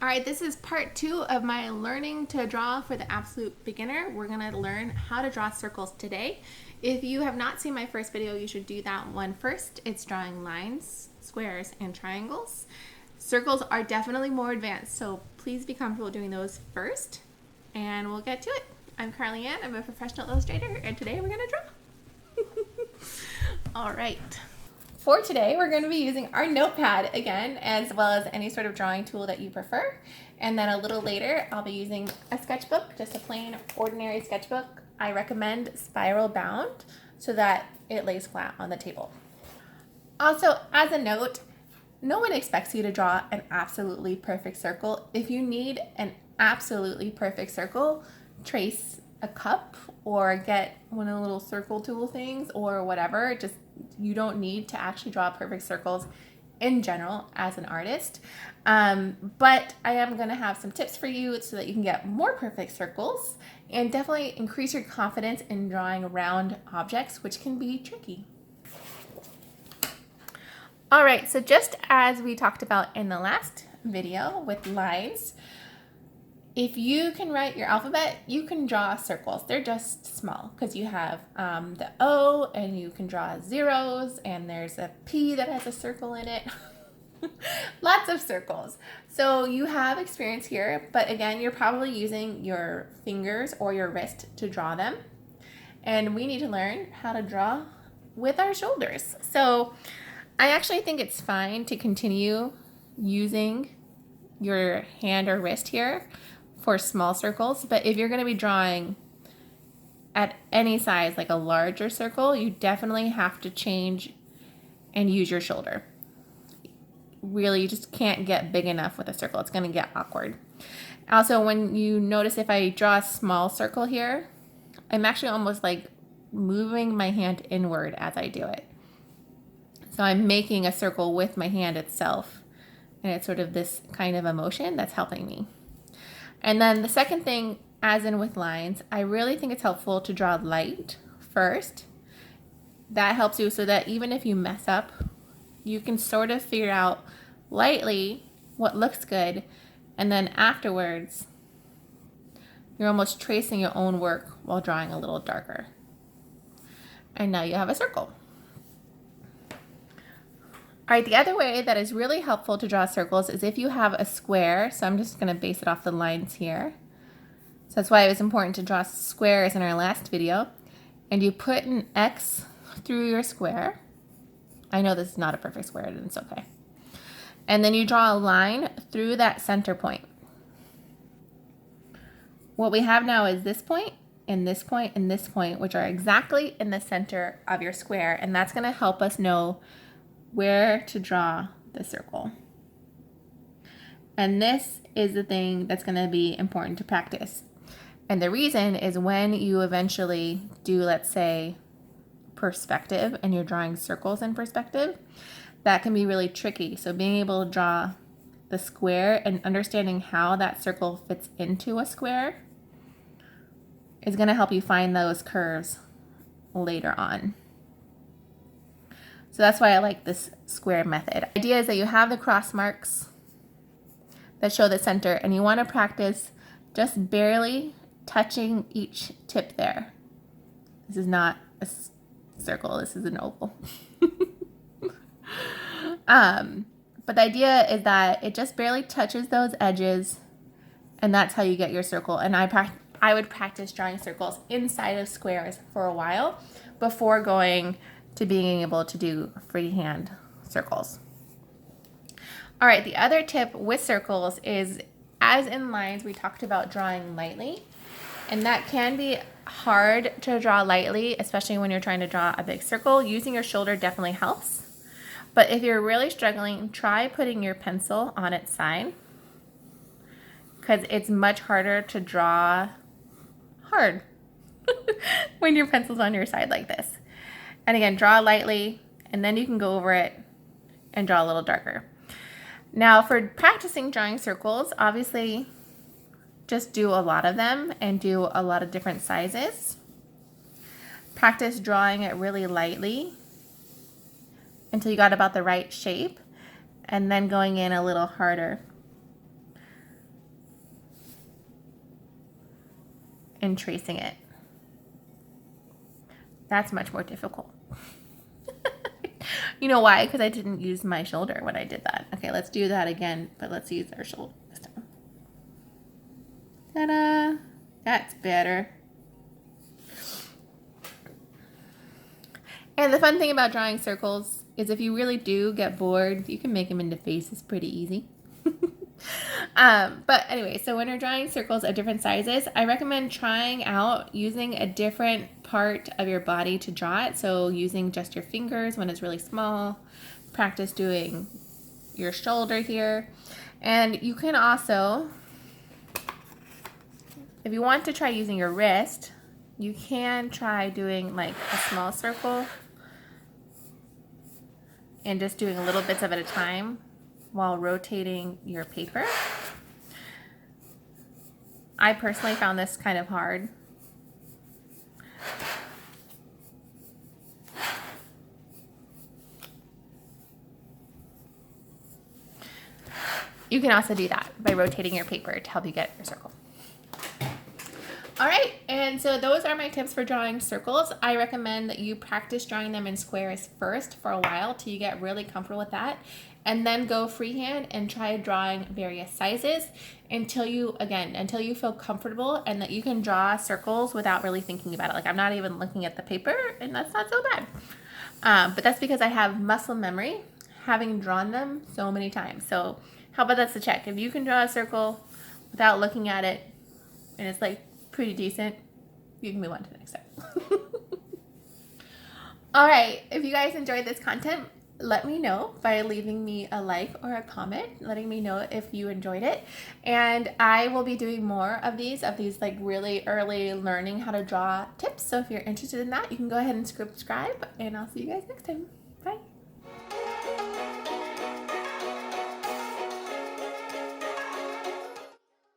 All right, this is part 2 of my learning to draw for the absolute beginner. We're gonna learn how to draw circles today. If you have not seen my first video, you should do that one first. It's drawing lines, squares, and triangles. Circles are definitely more advanced, so please be comfortable doing those first, and we'll get to it. I'm Carly Ann, I'm a professional illustrator, and today we're gonna draw. All right. For today, we're going to be using our notepad again, as well as any sort of drawing tool that you prefer. And then a little later, I'll be using a sketchbook, just a plain, ordinary sketchbook. I recommend spiral bound so that it lays flat on the table. Also, as a note, no one expects you to draw an absolutely perfect circle. If you need an absolutely perfect circle, trace a cup or get one of the little circle tool things or whatever. Just you don't need to actually draw perfect circles in general as an artist. But I am going to have some tips for you so that you can get more perfect circles and definitely increase your confidence in drawing round objects, which can be tricky. All right, so just as we talked about in the last video with lines, if you can write your alphabet, you can draw circles. They're just small because you have the O and you can draw zeros and there's a P that has a circle in it. Lots of circles. So you have experience here, but again, you're probably using your fingers or your wrist to draw them. And we need to learn how to draw with our shoulders. So I actually think it's fine to continue using your hand or wrist here for small circles, but if you're going to be drawing at any size, like a larger circle, you definitely have to change and use your shoulder. Really, you just can't get big enough with a circle. It's going to get awkward. Also, when you notice if I draw a small circle here, I'm actually almost like moving my hand inward as I do it. So I'm making a circle with my hand itself, and it's sort of this kind of a motion that's helping me. And then the second thing, as in with lines, I really think it's helpful to draw light first. That helps you so that even if you mess up, you can sort of figure out lightly what looks good, and then afterwards, you're almost tracing your own work while drawing a little darker. And now you have a circle. All right, the other way that is really helpful to draw circles is if you have a square. So I'm just going to base it off the lines here. So that's why it was important to draw squares in our last video. And you put an X through your square. I know this is not a perfect square, and it's okay. And then you draw a line through that center point. What we have now is this point, and this point, and this point, which are exactly in the center of your square. And that's going to help us know where to draw the circle. And this is the thing that's going to be important to practice. And the reason is when you eventually do, let's say, perspective, and you're drawing circles in perspective, that can be really tricky. So being able to draw the square and understanding how that circle fits into a square is going to help you find those curves later on. So that's why I like this square method. The idea is that you have the cross marks that show the center, and you want to practice just barely touching each tip there. This is not a circle, this is an oval. But the idea is that it just barely touches those edges, and that's how you get your circle. And I would practice drawing circles inside of squares for a while before going to being able to do freehand circles. All right, the other tip with circles is, as in lines, we talked about drawing lightly, and that can be hard to draw lightly, especially when you're trying to draw a big circle. Using your shoulder definitely helps, but if you're really struggling, try putting your pencil on its side, because it's much harder to draw hard when your pencil's on your side like this. And again, draw lightly, and then you can go over it and draw a little darker. Now, for practicing drawing circles, obviously, just do a lot of them and do a lot of different sizes. Practice drawing it really lightly until you got about the right shape, and then going in a little harder and tracing it. That's much more difficult. You know why? Because I didn't use my shoulder when I did that. Okay, let's do that again, but let's use our shoulder this time. Ta-da! That's better. And the fun thing about drawing circles is if you really do get bored, you can make them into faces pretty easy. But anyway, so when you're drawing circles of different sizes, I recommend trying out using a different part of your body to draw it. So using just your fingers when it's really small, practice doing your shoulder here. And you can also, if you want to try using your wrist, you can try doing like a small circle and just doing little bits of it at a time while rotating your paper. I personally found this kind of hard. You can also do that by rotating your paper to help you get your circle. All right, and so those are my tips for drawing circles. I recommend that you practice drawing them in squares first for a while till you get really comfortable with that, and then go freehand and try drawing various sizes until you feel comfortable and that you can draw circles without really thinking about it. Like I'm not even looking at the paper, and that's not so bad. But that's because I have muscle memory, having drawn them so many times. So how about that's the check? If you can draw a circle without looking at it, and it's like pretty decent, you can move on to the next step. All right, if you guys enjoyed this content, let me know by leaving me a like or a comment, letting me know if you enjoyed it. And I will be doing more of these like really early learning how to draw tips. So if you're interested in that, you can go ahead and subscribe, and I'll see you guys next time. Bye.